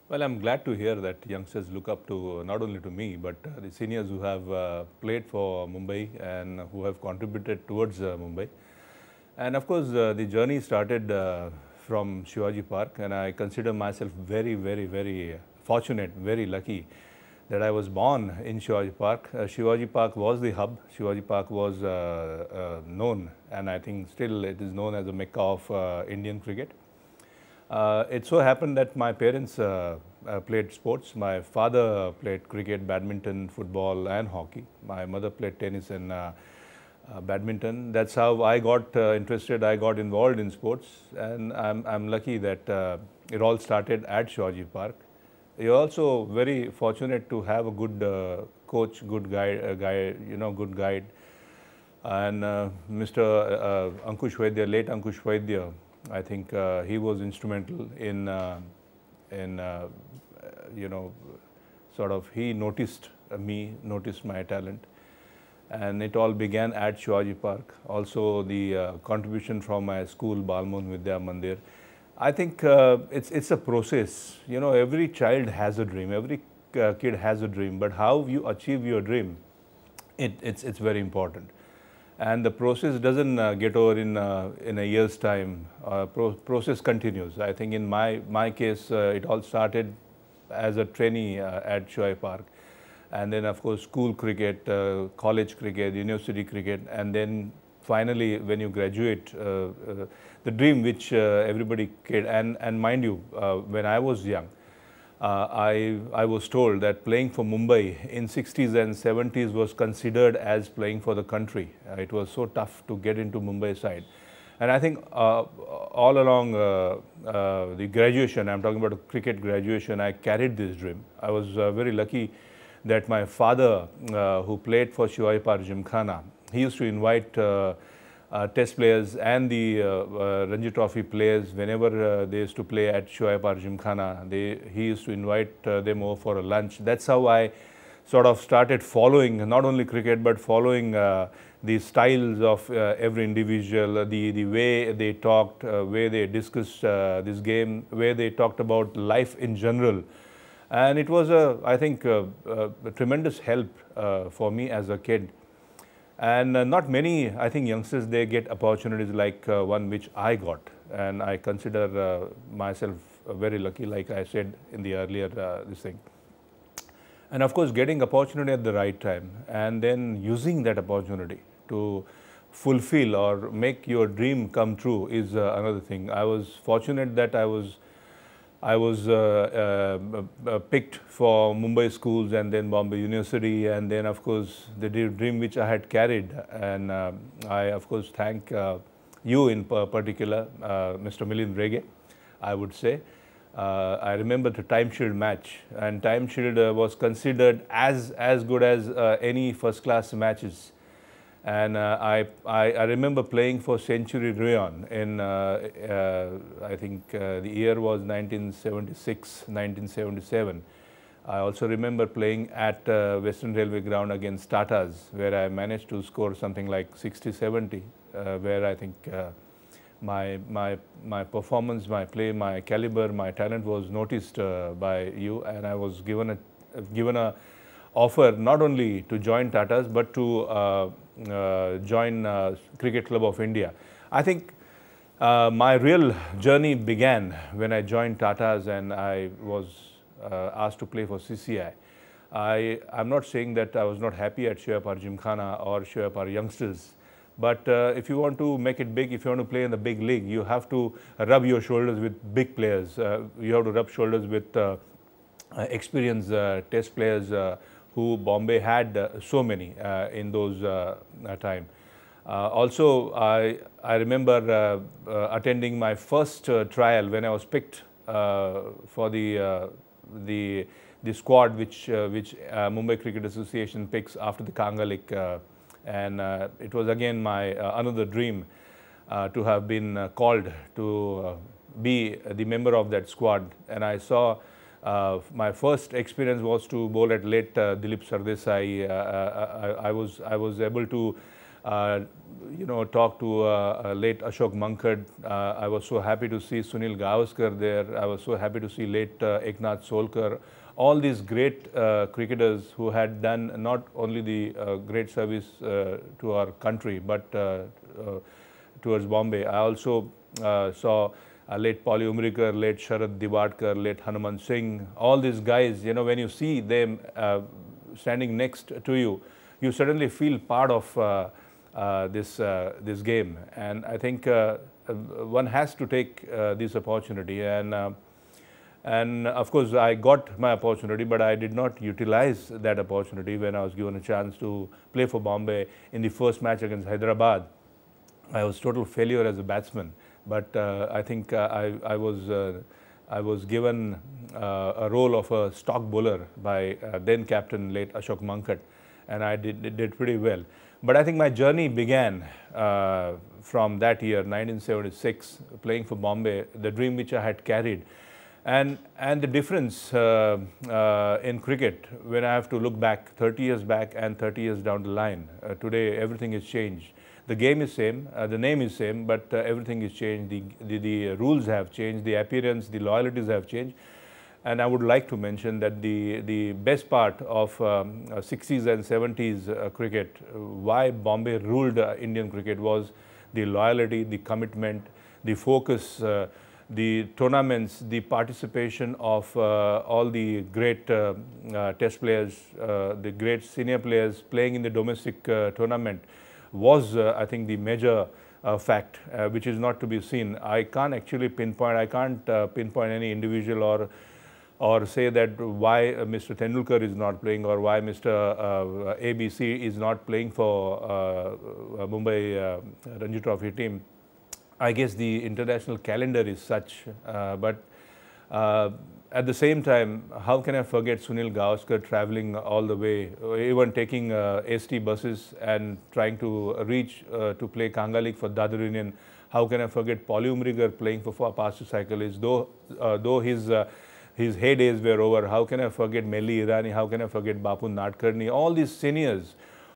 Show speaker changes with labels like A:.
A: Well, I'm glad to hear that youngsters look up to not only to me, but the seniors who have played for Mumbai and who have contributed towards Mumbai. And of course, the journey started from Shivaji Park, and I consider myself very, very, very fortunate, very lucky that I was born in Shivaji Park. Shivaji Park was the hub. Shivaji Park was known, and I think still it is known as a mecca of Indian cricket. It so happened that my parents played sports. My father played cricket, badminton, football, and hockey. My mother played tennis and badminton. That's how I got interested. I got involved in sports, and I'm lucky that it all started at Shivaji Park. You're also very fortunate to have a good coach, good good guide, and Mr. Ankush Vaidya, late Ankush Vaidya. I think he was instrumental in you know, sort of he noticed me, noticed my talent, and it all began at Shivaji Park. Also, the contribution from my school, Balmohan Vidya Mandir. I think it's a process. You know, every child has a dream. Every kid has a dream, but how you achieve your dream, it's very important. And the process doesn't get over in a year's time. Process continues. I think in my case, it all started as a trainee at Shivaji Park, and then of course school cricket, college cricket, university cricket, and then finally when you graduate, the dream which everybody kid, and mind you, when I was young, I was told that playing for Mumbai in 60s and 70s was considered as playing for the country. It was so tough to get into Mumbai side. And I think all along the graduation, I'm talking about cricket graduation, I carried this dream. I was very lucky that my father, who played for Shivaji Park Gymkhana, he used to invite test players and the Ranji Trophy players whenever they used to play at Shivaji Park Gymkhana. He used to invite them over for a lunch. That's how I sort of started following not only cricket but following the styles of every individual, the way they talked, way they discussed this game, way they talked about life in general. And it was, I think, a tremendous help for me as a kid. And not many, I think, youngsters, they get opportunities like one which I got. And I consider myself very lucky, like I said in the earlier this thing. And of course, getting opportunity at the right time and then using that opportunity to fulfill or make your dream come true is another thing. I was fortunate that I was picked for Mumbai schools and then Bombay University, and then of course the dream which I had carried, and I of course thank you in particular, Mr. Milind Rege, I would say. I remember the Time Shield match, and Time Shield was considered as good as any first class matches. And I remember playing for Century Rayon in, I think the year was 1976, 1977. I also remember playing at Western Railway ground against Tatas, where I managed to score something like 60, 70, where I think my performance, my play, my caliber, my talent was noticed by you, and I was given a offer not only to join Tatas but to join Cricket Club of India. I think my real journey began when I joined Tatas and I was asked to play for CCI. I'm not saying that I was not happy at Shivaji Park Gymkhana or Shivaji Park Youngsters, but if you want to make it big, if you want to play in the big league, you have to rub your shoulders with big players. You have to rub shoulders with experienced test players who Bombay had so many in those time. Also, I remember attending my first trial when I was picked for the squad which Mumbai Cricket Association picks after the Kangalik, and it was again my another dream to have been called to be the member of that squad. And I saw my first experience was to bowl at late Dilip Sardesai. I was able to talk to late Ashok Mankad. I was so happy to see Sunil Gavaskar there. I was so happy to see late Eknath Solkar. All these great cricketers who had done not only the great service to our country, but towards Bombay. I also saw late Polly Umrikar, late Sharad Divadkar, late Hanuman Singh. All these guys, when you see them standing next to you, you suddenly feel part of this game. And I think one has to take this opportunity. And of course, I got my opportunity, but I did not utilize that opportunity when I was given a chance to play for Bombay in the first match against Hyderabad. I was total failure as a batsman, but I think I was given a role of a stock bowler by then captain late Ashok Mankad, and I did pretty well. But I think my journey began from that year, 1976, playing for Bombay, the dream which I had carried. And the difference in cricket, when I have to look back 30 years back and 30 years down the line, today everything has changed. The game is same, the name is same, but everything is changed. The rules have changed, the appearance, the loyalties have changed. And I would like to mention that the best part of 60s and 70s cricket, why Bombay ruled Indian cricket, was the loyalty, the commitment, the focus, the tournaments, the participation of all the great test players, the great senior players playing in the domestic tournament was, I think, the major fact, which is not to be seen. I can't actually pinpoint, pinpoint any individual or say that why Mr. Tendulkar is not playing or why Mr. ABC is not playing for Mumbai Ranji Trophy team. I guess the international calendar is such, but at the same time, how can I forget Sunil Gavaskar traveling all the way, even taking ST buses and trying to reach to play Kanga League for Dadar Union? How can I forget Polly Umrikar playing for Pastor Cyclists, though his heydays were over? How can I forget Melli Irani? How can I forget Bapu Nadkarni? All these seniors